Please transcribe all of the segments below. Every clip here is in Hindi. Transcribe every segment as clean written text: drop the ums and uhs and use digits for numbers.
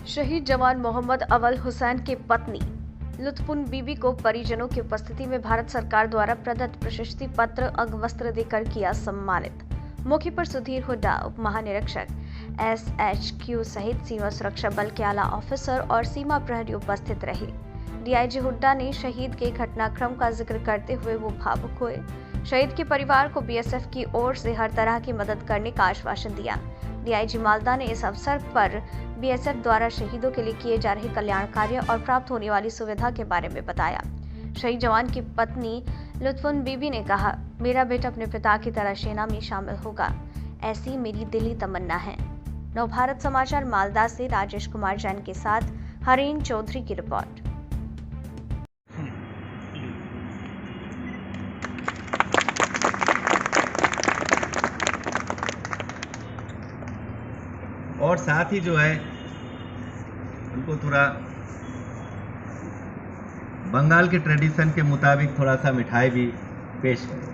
शहीद जवान मोहम्मद अव्वल हुसैन की पत्नी लुत्फुन बीबी को परिजनों की उपस्थिति में भारत सरकार द्वारा प्रदत्त प्रशस्ति पत्र अंगवस्त्र देकर किया सम्मानित। मौके पर सुधीर हुड्डा, उप महानिरीक्षक SHQ सहित सीमा सुरक्षा बल के आला ऑफिसर और सीमा प्रहरी उपस्थित रहे। DIG हुड्डा ने शहीद के घटनाक्रम का जिक्र करते हुए वो भावुक हुए। शहीद के परिवार को BSF की ओर से हर तरह की मदद करने का आश्वासन दिया। DIG मालदा ने इस अवसर पर BSF द्वारा शहीदों के लिए किए जा रहे कल्याण कार्य और प्राप्त होने वाली सुविधा के बारे में बताया। शहीद जवान की पत्नी लुत्फुन बीबी ने कहा, मेरा बेटा अपने पिता की तरह सेना में शामिल होगा, ऐसी मेरी दिली तमन्ना है। नवभारत समाचार मालदा से राजेश कुमार जैन के साथ हरीन चौधरी की रिपोर्ट। और साथ ही जो है उनको थोड़ा बंगाल के ट्रेडिशन के मुताबिक थोड़ा सा मिठाई भी पेश करें।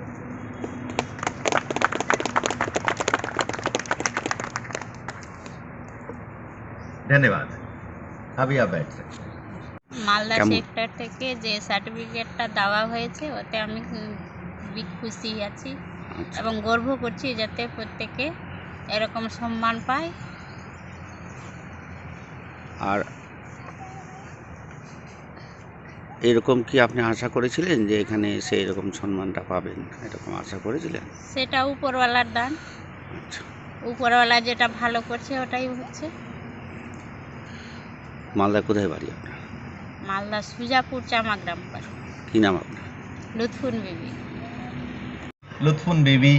धन्यवाद। अभी आप बैठ सकते हैं। मालदा सेक्टर থেকে যে সার্টিফিকেটটা দেওয়া হয়েছে ওতে আমি খুবই খুশি আছি এবং গর্ব করছি যাতে প্রত্যেকে এরকম সম্মান পায়। আর এরকম কি আপনি আশা করেছিলেন যে এখানে এসে এরকম সম্মানটা পাবেন, এরকম আশা করেছিলেন? সেটা উপরওয়ালার দান। আচ্ছা, উপরওয়ালা যেটা ভালো করছে ওটাই হচ্ছে। মালদা কোথায় বাড়ি আপনার? मालदा सुजापुर चामा ग्राम पर। কি নাম আপনার? लुत्फुन बीबी। लुत्फुन बीबी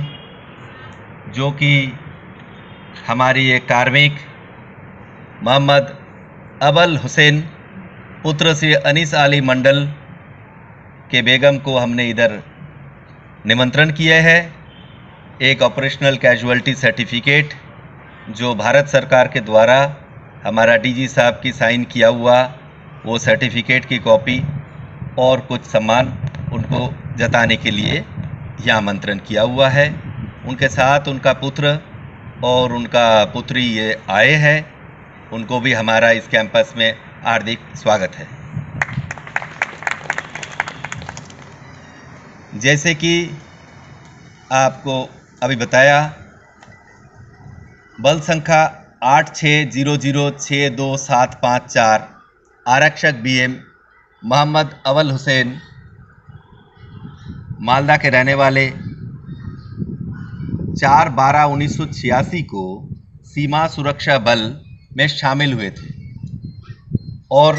जो कि हमारी एक कार्मिक मोहम्मद अव्वल हुसैन पुत्र श्री अनीस अली मंडल के बेगम को हमने इधर निमंत्रण किया है। एक ऑपरेशनल कैजुअल्टी सर्टिफिकेट जो भारत सरकार के द्वारा हमारा DG साहब की साइन किया हुआ वो सर्टिफिकेट की कॉपी और कुछ सम्मान उनको जताने के लिए यह आमंत्रण किया हुआ है। उनके साथ उनका पुत्र और उनका पुत्री ये आए हैं, उनको भी हमारा इस कैंपस में हार्दिक स्वागत है। जैसे कि आपको अभी बताया, बल संख्या 8600625754 आरक्षक BM मोहम्मद अव्वल हुसैन मालदा के रहने वाले 4/12/1986 को सीमा सुरक्षा बल में शामिल हुए थे और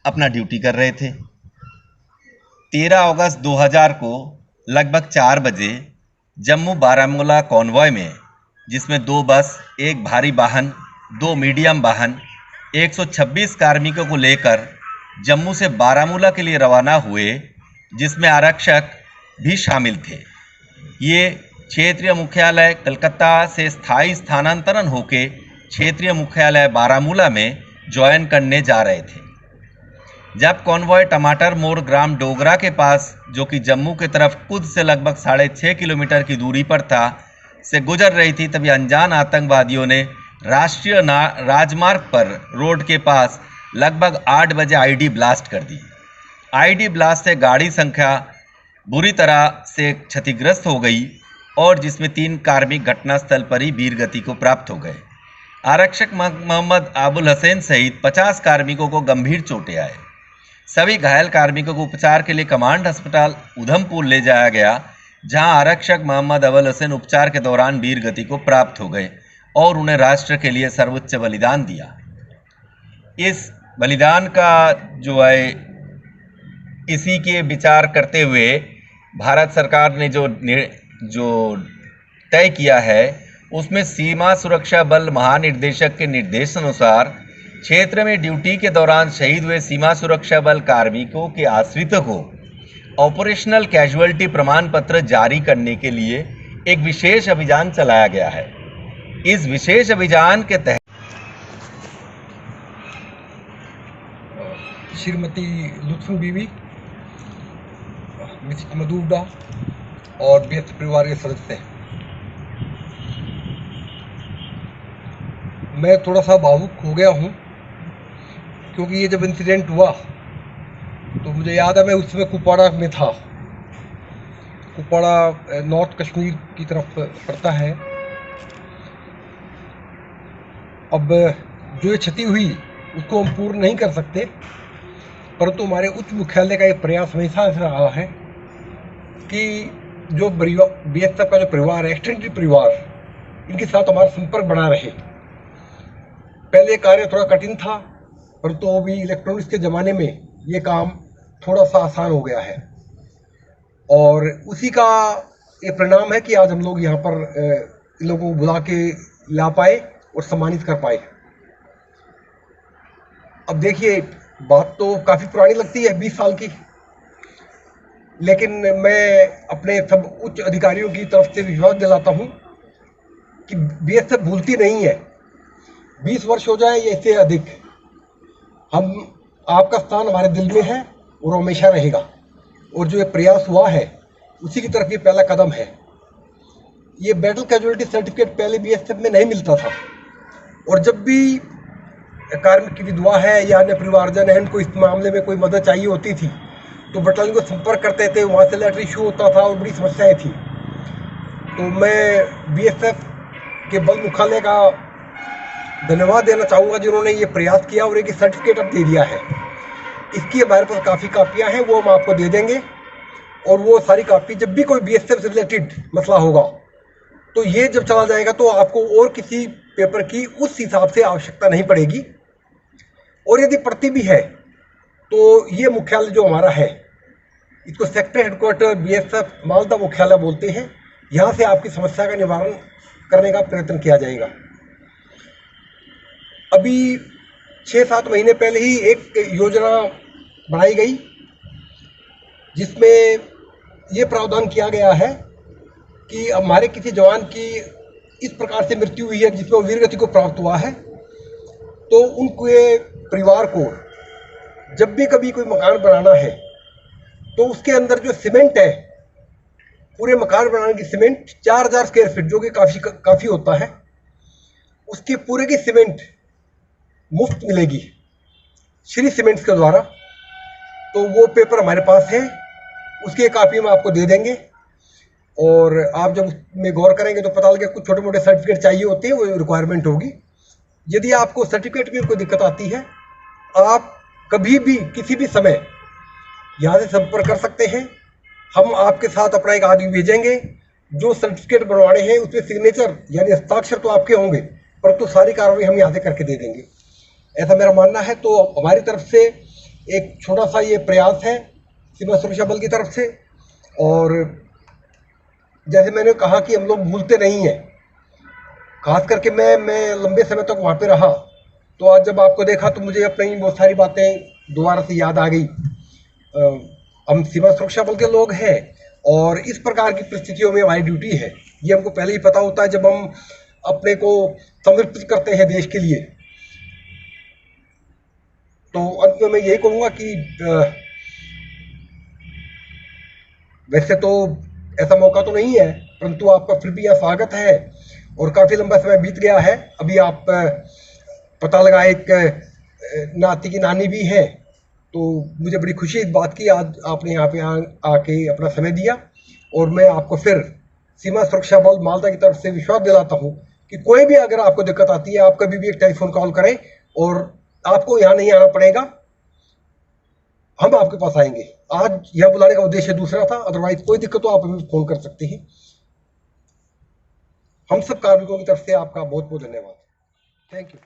अपना ड्यूटी कर रहे थे। 13 अगस्त 2000 को लगभग 4 बजे जम्मू बारामूला कॉन्वॉय में, जिसमें 2 बस, 1 भारी वाहन, 2 मीडियम वाहन, 126 कार्मिकों को लेकर जम्मू से बारामूला के लिए रवाना हुए, जिसमें आरक्षक भी शामिल थे। ये क्षेत्रीय मुख्यालय कलकत्ता से स्थायी स्थानांतरण होकर क्षेत्रीय मुख्यालय बारामूला में ज्वाइन करने जा रहे थे। जब कॉन्वॉय टमाटर मोड़ ग्राम डोगरा के पास, जो कि जम्मू की तरफ खुद से लगभग 6.5 किलोमीटर की दूरी पर था, से गुजर रही थी, तभी अनजान आतंकवादियों ने राष्ट्रीय राजमार्ग पर रोड के पास लगभग 8 बजे IED ब्लास्ट कर दी। IED ब्लास्ट से गाड़ी संख्या बुरी तरह से क्षतिग्रस्त हो गई और जिसमें 3 कार्मिक घटनास्थल पर ही वीर गति को प्राप्त हो गए। आरक्षक मोहम्मद अव्वल हुसैन सहित 50 कार्मिकों को गंभीर चोटें आए। सभी घायल कार्मिकों को उपचार के लिए कमांड अस्पताल उधमपुर ले जाया गया, जहां आरक्षक मोहम्मद अव्वल हुसैन उपचार के दौरान वीर गति को प्राप्त हो गए और उन्हें राष्ट्र के लिए सर्वोच्च बलिदान दिया। इस बलिदान का जो है, इसी के विचार करते हुए भारत सरकार ने जो तय किया है, उसमें सीमा सुरक्षा बल महानिर्देशक के निर्देशानुसार क्षेत्र में ड्यूटी के दौरान शहीद हुए सीमा सुरक्षा बल कार्मिकों के आश्रितों को ऑपरेशनल कैजुअल्टी प्रमाण पत्र जारी करने के लिए एक विशेष अभियान चलाया गया है। इस विशेष अभियान के तहत श्रीमती लुत्फुन बीबी, मिस अमदूबा और BSF परिवार के सदस्य मैं थोड़ा सा भावुक हो गया हूँ, क्योंकि ये जब इंसिडेंट हुआ तो मुझे याद है मैं उस समय कुपवाड़ा में था। कुपवाड़ा नॉर्थ कश्मीर की तरफ पड़ता है। अब जो ये क्षति हुई उसको हम पूर्ण नहीं कर सकते, परंतु हमारे उच्च मुख्यालय का ये प्रयास हमेशा से रहा है कि जो बीएसएफ का जो परिवार है, एक्सटेंडेड परिवार, इनके साथ हमारा संपर्क बना रहे। पहले कार्य थोड़ा कठिन था, परंतु अभी इलेक्ट्रॉनिक्स के ज़माने में ये काम थोड़ा सा आसान हो गया है, और उसी का ये परिणाम है कि आज हम लोग यहाँ पर इन लोगों को बुला के ला पाए और सम्मानित कर पाए। अब देखिए, बात तो काफ़ी पुरानी लगती है, 20 साल की, लेकिन मैं अपने सब उच्च अधिकारियों की तरफ से विश्वास दिलाता हूँ कि बीएसएफ भूलती नहीं है। 20 वर्ष हो जाए या इससे अधिक, हम आपका स्थान हमारे दिल में है और हमेशा रहेगा। और जो ये प्रयास हुआ है उसी की तरफ ये पहला कदम है। ये बैटल कैजुअलिटी सर्टिफिकेट पहले बीएसएफ में नहीं मिलता था, और जब भी कार्मिक की विधवा है या अन्य परिवारजन है, इनको इस मामले में कोई मदद चाहिए होती थी तो बटालियन को संपर्क करते थे, वहाँ से लेटर इशू होता था और बड़ी समस्याएं थी। तो मैं बीएसएफ के बल मुख्यालय का धन्यवाद देना चाहूँगा जिन्होंने ये प्रयास किया और एक सर्टिफिकेट अब दे दिया है। इसकी हमारे पास काफ़ी कापियाँ हैं, वो हम आपको दे देंगे, और वो सारी कापी जब भी कोई बीएसएफ से रिलेटेड मसला होगा तो ये जब चला जाएगा तो आपको और किसी पेपर की उस हिसाब से आवश्यकता नहीं पड़ेगी। और यदि पड़ती भी है तो ये मुख्यालय जो हमारा है, इसको सेक्टर हेडक्वार्टर बीएसएफ मालदा मुख्यालय बोलते हैं, यहाँ से आपकी समस्या का निवारण करने का प्रयत्न किया जाएगा। अभी 6-7 महीने पहले ही एक योजना बनाई गई जिसमें ये प्रावधान किया गया है कि हमारे किसी जवान की इस प्रकार से मृत्यु हुई है जिसमें वीरगति को प्राप्त हुआ है, तो उनके परिवार को जब भी कभी कोई मकान बनाना है तो उसके अंदर जो सीमेंट है, पूरे मकान बनाने की सीमेंट 4000 स्क्वायर फीट, जो कि काफ़ी होता है, उसकी पूरे की सीमेंट मुफ्त मिलेगी श्री सीमेंट्स के द्वारा। तो वो पेपर हमारे पास है, उसकी एक कापी हम आपको दे देंगे, और आप जब उसमें गौर करेंगे तो पता लगेगा कुछ छोटे मोटे सर्टिफिकेट चाहिए होते हैं, वो रिक्वायरमेंट होगी। यदि आपको सर्टिफिकेट में कोई दिक्कत आती है, आप कभी भी किसी भी समय यहाँ से संपर्क कर सकते हैं। हम आपके साथ अपना एक आदमी भेजेंगे जो सर्टिफिकेट बनवाने हैं, उसमें सिग्नेचर यानी हस्ताक्षर तो आपके होंगे, परंतु सारी कार्रवाई हम यहाँ से करके दे देंगे, ऐसा मेरा मानना है। तो हमारी तरफ से एक छोटा सा ये प्रयास है सीमा सुरक्षा बल की तरफ से। और जैसे मैंने कहा कि हम लोग भूलते नहीं हैं, खास करके मैं लंबे समय तक वहाँ पे रहा, तो आज जब आपको देखा तो मुझे अपनी बहुत सारी बातें दोबारा से याद आ गई। हम सीमा सुरक्षा बल के लोग हैं और इस प्रकार की परिस्थितियों में हमारी ड्यूटी है, ये हमको पहले ही पता होता है जब हम अपने को समर्पित करते हैं देश के लिए। तो अंत में मैं यही कहूँगा कि वैसे तो ऐसा मौका तो नहीं है, परंतु आपका फिर भी यहाँ स्वागत है, और काफ़ी लंबा समय बीत गया है। अभी आप पता लगा एक नाती की नानी भी है, तो मुझे बड़ी खुशी इस बात की, आज आपने यहाँ पे आके अपना समय दिया। और मैं आपको फिर सीमा सुरक्षा बल मालदा की तरफ से विश्वास दिलाता हूँ कि कोई भी अगर आपको दिक्कत आती है, आप कभी भी एक टेलीफोन कॉल करें और आपको यहाँ नहीं आना पड़ेगा, हम आपके पास आएंगे। आज यहाँ बुलाने का उद्देश्य दूसरा था, अदरवाइज कोई दिक्कत हो आप हमें फोन कर सकते हैं। हम सब कार्मिकों की तरफ से आपका बहुत बहुत धन्यवाद। Thank you.